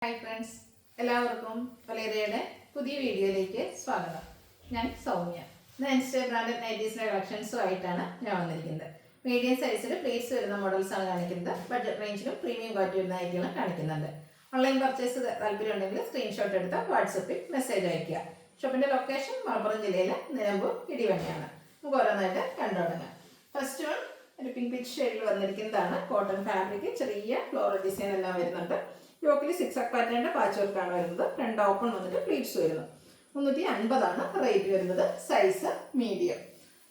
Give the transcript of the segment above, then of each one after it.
Hi friends, എല്ലാവർക്കും വലേറിയയുടെ പുതിയ വീഡിയോയിലേക്ക് സ്വാഗതം. ഞാൻ സൗമ്യ. ഇന്ന് ബ്രാൻഡഡ് നൈറ്റീസിൻ്റെ കളക്ഷൻസുമായിട്ടാണ് ഞാൻ വന്നിരിക്കുന്നത്. മീഡിയം സൈസിൽ പ്ലേറ്റ്സ് വരുന്ന മോഡൽസാണ് കാണിക്കുന്നത്. ബഡ്ജറ്റ് റേഞ്ചിലും പ്രീമിയം ക്വാളിറ്റി വരുന്ന ഐറ്റങ്ങളും കാണിക്കുന്നുണ്ട്. ഓൺലൈൻ പർച്ചേസ് താല്പര്യം ഉണ്ടെങ്കിൽ സ്ക്രീൻഷോട്ട് എടുത്ത് വാട്സപ്പിൽ മെസ്സേജ് അയയ്ക്കുക. ഷോപ്പിൻ്റെ ലൊക്കേഷൻ മലപ്പുറം ജില്ലയിലെ നിലമ്പൂർ ഇടിവണ്ണയാണ്. നമുക്ക് ഓരോന്നായിട്ട് കണ്ടുതുടങ്ങാം. ഫസ്റ്റ് വൺ ഒരു പിങ്ക് പിച്ച് ഷെയ്ഡിൽ വന്നിരിക്കുന്നതാണ്. കോട്ടൺ ഫാബ്രിക്, ചെറിയ ഫ്ലോറൽ ഡിസൈൻ എല്ലാം വരുന്നുണ്ട്. യോക്കിൽ സിക്സ് പാറ്റേണിൻ്റെ പാച്ച് വർക്കാണ് വരുന്നത്. ഫ്രണ്ട് ഓപ്പൺ വന്നിട്ട് പ്ലീറ്റ്സ് വരുന്നു. 350 റേറ്റ് വരുന്നത്. Size medium.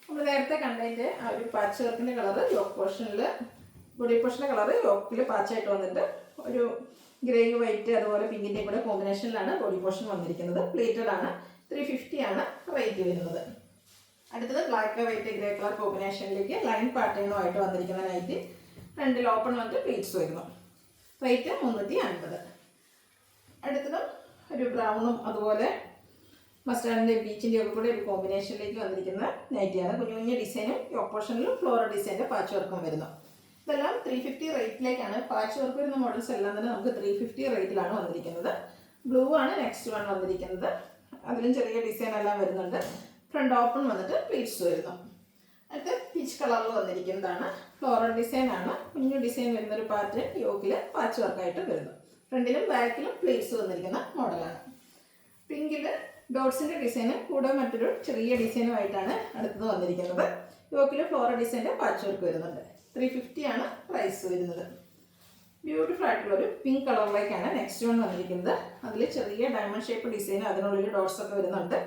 നമ്മൾ നേരത്തെ കണ്ടതിൻ്റെ ആ ഒരു പാച്ച് വർക്കിൻ്റെ കളറ് യോക്ക് പോർഷനിൽ, ബോഡി പോർഷൻ്റെ കളറ് യോക്കിൽ പാച്ചായിട്ട് വന്നിട്ട് ഒരു ഗ്രേ വൈറ്റ് അതുപോലെ പിങ്കിൻ്റെ കൂടെ കോമ്പിനേഷനിലാണ് ബോഡി പോർഷൻ വന്നിരിക്കുന്നത്. പ്ലേറ്റഡ് ആണ്. 350 ആണ് റേറ്റ് വരുന്നത്. അടുത്തത് ബ്ലാക്ക് വൈറ്റ് ഗ്രേ കളർ കോമ്പിനേഷനിലേക്ക് ലൈൻ പാറ്റേണുമായിട്ട് വന്നിരിക്കുന്ന നൈറ്റ്. ഫ്രണ്ടിൽ ഓപ്പൺ വന്നിട്ട് പ്ലീറ്റ്സ് വരുന്നു. റേറ്റ് 350. അടുത്തതും ഒരു ബ്രൗണും അതുപോലെ മസ്റ്റാർഡിൻ്റെ ബീച്ചിൻ്റെ ഒക്കെ കൂടെ ഒരു കോമ്പിനേഷനിലേക്ക് വന്നിരിക്കുന്ന നൈറ്റിയാണ്. കുഞ്ഞു കുഞ്ഞു ഡിസൈനും യോക്ക് പോർഷനിലും ഫ്ലോറൽ ഡിസൈൻ്റെ പാച്ച് വർക്കും വരുന്നു. ഇതെല്ലാം 350 റേറ്റിലേക്കാണ്. പാച്ച് വർക്ക് വരുന്ന മോഡൽസ് എല്ലാം തന്നെ നമുക്ക് 350 റേറ്റിലാണ് വന്നിരിക്കുന്നത്. ബ്ലൂ ആണ് നെക്സ്റ്റ് വൺ വന്നിരിക്കുന്നത്. അതിലും ചെറിയ ഡിസൈൻ എല്ലാം വരുന്നുണ്ട്. ഫ്രണ്ട് ഓപ്പൺ വന്നിട്ട് പ്ലീറ്റ്സ് വരുന്നു. അടുത്ത് പീച്ച് കളറിൽ വന്നിരിക്കുന്നതാണ്. ഫ്ലോറൽ ഡിസൈൻ ആണ്. കുഞ്ഞു ഡിസൈൻ വരുന്നൊരു പാറ്റേൺ യോക്കിൽ പാച്ച് വർക്കായിട്ട് വരുന്നു. ഫ്രണ്ടിലും ബാക്കിലും പ്ലേറ്റ്സ് വന്നിരിക്കുന്ന മോഡലാണ്. പിങ്കിൽ ഡോട്ട്സിൻ്റെ ഡിസൈന് കൂടെ മറ്റൊരു ചെറിയ ഡിസൈനുമായിട്ടാണ് അടുത്തത് വന്നിരിക്കുന്നത്. യോക്കിൽ ഫ്ലോറൽ ഡിസൈൻ്റെ പാച്ച് വർക്ക് വരുന്നുണ്ട്. 350 ആണ് പ്രൈസ് വരുന്നത്. ബ്യൂട്ടിഫുൾ ആയിട്ടുള്ളൊരു പിങ്ക് കളറിലേക്കാണ് നെക്സ്റ്റ് വൺ വന്നിരിക്കുന്നത്. അതിൽ ചെറിയ ഡയമണ്ട് ഷേപ്പ് ഡിസൈൻ, അതിനുള്ളിൽ ഡോട്ട്സ് ഒക്കെ വരുന്നുണ്ട്.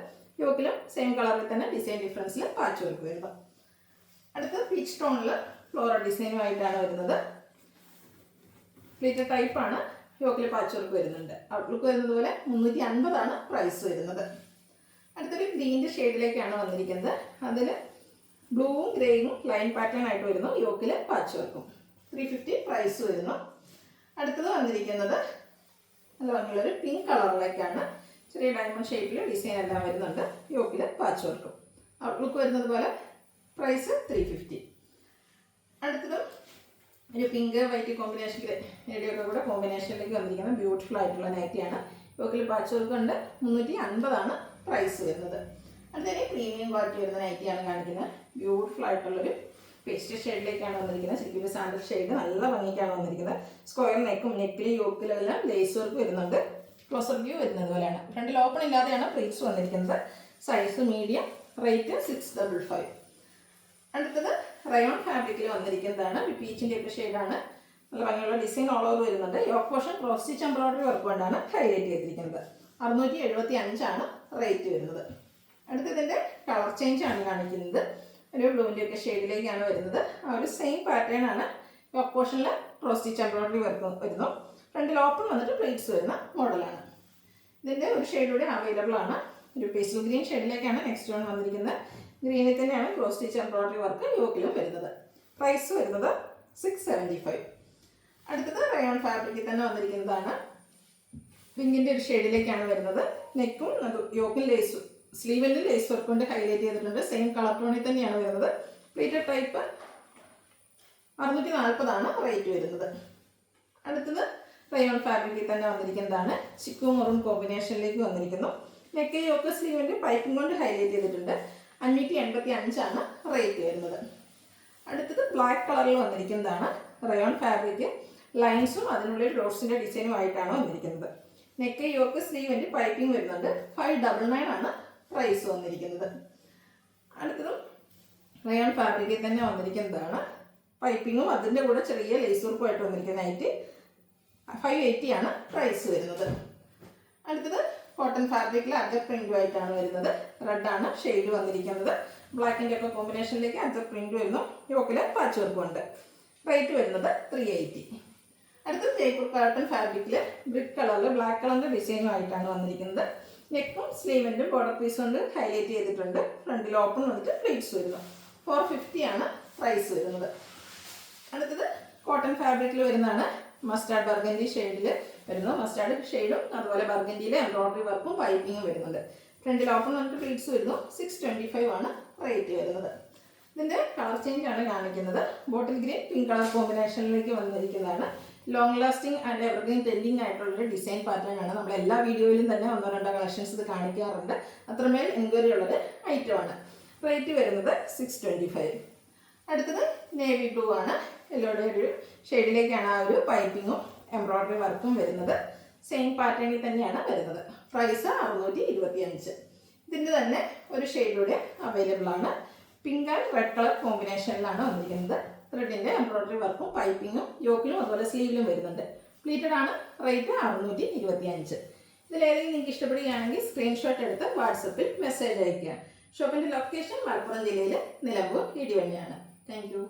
യോക്കിലും സെയിം കളറിൽ തന്നെ ഡിസൈൻ ഡിഫറൻസിൽ പാച്ച് വർക്ക് വരുന്നു. അടുത്ത പീച്ച് ടോണിൽ ഫ്ലോറൽ ഡിസൈനുമായിട്ടാണ് വരുന്നത്. പ്ലീറ്റഡ് ടൈപ്പാണ്. യോക്കിൽ പാച്ച് വർക്ക് വരുന്നുണ്ട്. ഔട്ട്ലുക്ക് വരുന്നത് പോലെ 350 ആണ് പ്രൈസ് വരുന്നത്. അടുത്തൊരു ഗ്രീൻ്റെ ഷെയ്ഡിലേക്കാണ് വന്നിരിക്കുന്നത്. അതിൽ ബ്ലൂവും ഗ്രേയും ലൈൻ പാറ്റേൺ ആയിട്ട് വരുന്നു. യോക്കിൽ പാച്ച് വർക്കും. 350 പ്രൈസ് വരുന്നു. അടുത്തത് വന്നിരിക്കുന്നത് നല്ല ഭംഗിയുള്ളൊരു പിങ്ക് കളറിലേക്കാണ്. ചെറിയ ഡയമണ്ട് ഷേപ്പിൽ ഡിസൈൻ എല്ലാം വരുന്നുണ്ട്. യോക്കിൽ പാച്ച് വർക്കും. ഔട്ട്ലുക്ക് വരുന്നത് പോലെ പ്രൈസ് 350. അടുത്തതും ഒരു പിങ്ക് വൈറ്റ് കോമ്പിനേഷൻ റേഡിയൊക്കെ കൂടെ കോമ്പിനേഷനിലേക്ക് വന്നിരിക്കുന്ന ബ്യൂട്ടിഫുൾ ആയിട്ടുള്ള നൈറ്റിയാണ്. യോക്കിൽ പാച്ച് വർക്ക് ഉണ്ട്. 350 ആണ് പ്രൈസ് വരുന്നത്. അടുത്തതിന് പ്രീമിയം ക്വാളിറ്റി വരുന്ന നൈറ്റിയാണ് കാണിക്കുന്നത്. ബ്യൂട്ടിഫുൾ ആയിട്ടുള്ളൊരു പേസ്റ്റ് ഷെയ്ഡിലേക്കാണ് വന്നിരിക്കുന്നത്. ശരിക്കും ഒരു സാൻഡൽ ഷെയ്ഡ് നല്ല ഭംഗിക്കാണ് വന്നിരിക്കുന്നത്. സ്ക്വയർ നെക്കും നെക്കിലും യോക്കിലെല്ലാം ലേസ് വർക്ക് വരുന്നുണ്ട്. ക്ലോസർ വ്യൂ വരുന്നത് പോലെയാണ്. ഫ്രണ്ടിൽ ഓപ്പൺ ഇല്ലാതെയാണ് പ്ലേറ്റ്സ് വന്നിരിക്കുന്നത്. Size medium. റേറ്റ് 655. അടുത്തത് റയോൺ ഫാബ്രിക്കിൽ വന്നിരിക്കുന്നതാണ്. പീച്ചിൻ്റെ ഒക്കെ ഷെയ്ഡാണ്. നല്ല ഭംഗിയുള്ള ഡിസൈൻ ഓൾ ഓവർ വരുന്നുണ്ട്. Yoke portion cross stitch embroidery work കൊണ്ടാണ് ഹൈലൈറ്റ് ചെയ്തിരിക്കുന്നത്. 675 ആണ് റേറ്റ് വരുന്നത്. അടുത്തതിൻ്റെ കളർ ചേഞ്ച് ആണ് കാണിക്കുന്നത്. ഒരു ബ്ലൂവിൻ്റെ ഒക്കെ ഷെയ്ഡിലേക്കാണ് വരുന്നത്. ആ ഒരു സെയിം പാറ്റേൺ ആണ്. യോക്ക് പോർഷനിൽ ക്രോസ് സ്റ്റിച്ച് എംബ്രോയിഡറി വർക്ക് വരുന്നു. ഫ്രണ്ടിൽ ഓപ്പൺ വന്നിട്ട് പ്ലേറ്റ്സ് വരുന്ന മോഡലാണ്. ഇതിൻ്റെ ഒരു ഷെയ്ഡ് കൂടി അവൈലബിൾ ആണ്. ഒരു പേസ്റ്റൽ ഗ്രീൻ ഷെയ്ഡിലേക്കാണ് നെക്സ്റ്റ് വൺ വന്നിരിക്കുന്നത്. ഗ്രീനിൽ തന്നെയാണ് ക്രോസ് സ്റ്റിച്ച് എംബ്രോയിഡറി വർക്ക് യോക്കിലും വരുന്നത്. പ്രൈസ് വരുന്നത് 675. അടുത്തത് റയോൺ ഫാബ്രിക്കിൽ തന്നെ വന്നിരിക്കുന്നതാണ്. പിങ്കിൻ്റെ ഒരു ഷെയ്ഡിലേക്കാണ് വരുന്നത്. നെക്കും യോക്കിൽ ലേസ്, സ്ലീവിൻ്റെ ലേസ് വർക്ക് കൊണ്ട് ഹൈലൈറ്റ് ചെയ്തിട്ടുണ്ട്. സെയിം കളർ ടോണിൽ തന്നെയാണ് വരുന്നത്. Plated type. 640 ആണ് റേറ്റ് വരുന്നത്. അടുത്തത് റയോൺ ഫാബ്രിക്കിൽ തന്നെ വന്നിരിക്കുന്നതാണ്. ചിക്കു മെറൂൺ കോമ്പിനേഷനിലേക്ക് വന്നിരിക്കുന്നു. നെക്ക് യോക്ക് സ്ലീവിൻ്റെ പൈപ്പിംഗ് കൊണ്ട് ഹൈലൈറ്റ് ചെയ്തിട്ടുണ്ട്. 585 ആണ് റേറ്റ് വരുന്നത്. അടുത്തത് ബ്ലാക്ക് കളറിൽ വന്നിരിക്കുന്നതാണ്. റയോൺ ഫാബ്രിക് ലൈൻസും അതിനുള്ളിൽ ഡോട്ട്സിൻ്റെ ഡിസൈനും ആയിട്ടാണ് വന്നിരിക്കുന്നത്. നെക്ക് യോക്ക് സ്ലീവിൻ്റെ പൈപ്പിംഗ് വരുന്നുണ്ട്. 599 ആണ് പ്രൈസ് വന്നിരിക്കുന്നത്. അടുത്തതും റയോൺ ഫാബ്രിക്കിൽ തന്നെ വന്നിരിക്കുന്നതാണ്. പൈപ്പിങ്ങും അതിൻ്റെ കൂടെ ചെറിയ ലേസ് വർക്കുമായിട്ട് വന്നിരിക്കുന്നതായിട്ട് 580 ആണ് പ്രൈസ് വരുന്നത്. അടുത്തത് കോട്ടൺ ഫാബ്രിക്കിൽ അജർ പ്രിൻറ്റുമായിട്ടാണ് വരുന്നത്. റെഡാണ് ഷെയ്ഡ് വന്നിരിക്കുന്നത്. ബ്ലാക്കിൻ്റെ ഒക്കെ കോമ്പിനേഷനിലേക്ക് അജർ പ്രിൻറ്റ് വരുന്നു. യോക്കിൽ പാച്ച് വർക്കും ഉണ്ട്. റേറ്റ് വരുന്നത് 380. അടുത്തത് ജയ്പൂർ കോട്ടൺ ഫാബ്രിക്കിൽ ബ്രിക്ക് കളറിൽ ബ്ലാക്ക് കളറിൻ്റെ ഡിസൈനുമായിട്ടാണ് വന്നിരിക്കുന്നത്. നെക്കും സ്ലീവിൻ്റെ ബോർഡർ പീസ് കൊണ്ട് ഹൈലൈറ്റ് ചെയ്തിട്ടുണ്ട്. ഫ്രണ്ടിൽ ഓപ്പൺ വന്നിട്ട് പ്ലേറ്റ്സ് വരുന്നു. 450 ആണ് പ്രൈസ് വരുന്നത്. അടുത്തത് കോട്ടൺ ഫാബ്രിക്കിൽ വരുന്നതാണ്. മസ്റ്റാർഡ് ബർഗൻഡി ഷെയ്ഡിൽ വരുന്നു. മസ്റ്റാർഡ് ഷെയ്ഡും അതുപോലെ ബർഗൻഡിയിലെ എംബ്രോയിഡറി വർക്കും പൈപ്പിങ്ങും വരുന്നുണ്ട്. ഫ്രണ്ടിൽ ഓപ്പൺ വന്നിട്ട് പ്ലീറ്റ്സ് വരുന്നു. 625 ആണ് റേറ്റ് വരുന്നത്. ഇതിൻ്റെ കളർ ചേഞ്ച് ആണ് കാണിക്കുന്നത്. ബോട്ടിൽ ഗ്രീൻ പിങ്ക് കളർ കോമ്പിനേഷനിലേക്ക് വന്നിരിക്കുന്നതാണ്. Long lasting and evergreen trending ആയിട്ടുള്ളൊരു ഡിസൈൻ പാറ്റേൺ ആണ്. നമ്മൾ എല്ലാ വീഡിയോയിലും തന്നെ 1-2 കളക്ഷൻസ് ഇത് കാണിക്കാറുണ്ട്. അത്രമേൽ എൻക്വയറി ഉള്ളൊരു ഐറ്റമാണ്. റേറ്റ് വരുന്നത് 625. അടുത്തത് നേവി ബ്ലൂ ആണ്. യെല്ലോയുടെ ഒരു ഷെയ്ഡിലേക്കാണ് ആ ഒരു പൈപ്പിങ്ങും എംബ്രോയ്ഡറി വർക്കും വരുന്നത്. സെയിം പാറ്റേണിൽ തന്നെയാണ് വരുന്നത്. പ്രൈസ് 625. ഇതിൻ്റെ തന്നെ ഒരു ഷെയ്ഡൂടെ അവൈലബിൾ ആണ്. പിങ്ക് ആൻഡ് റെഡ് കളർ കോമ്പിനേഷനിലാണ് വന്നിരിക്കുന്നത്. ത്രെഡിൻ്റെ എംബ്രോയ്ഡറി വർക്കും പൈപ്പിങ്ങും യോക്കിലും അതുപോലെ സ്ലീവിലും വരുന്നുണ്ട്. പ്ലീറ്റഡ് ആണ്. റേറ്റ് 625. ഇതിലേതെങ്കിലും നിങ്ങൾക്ക് ഇഷ്ടപ്പെടുകയാണെങ്കിൽ സ്ക്രീൻഷോട്ട് എടുത്ത് വാട്സപ്പിൽ മെസ്സേജ് അയയ്ക്കുക. ഷോപ്പിൻ്റെ ലൊക്കേഷൻ മലപ്പുറം ജില്ലയിൽ നിലമ്പൂർ ഇടിവണ്ണിയാണ്. Thank you.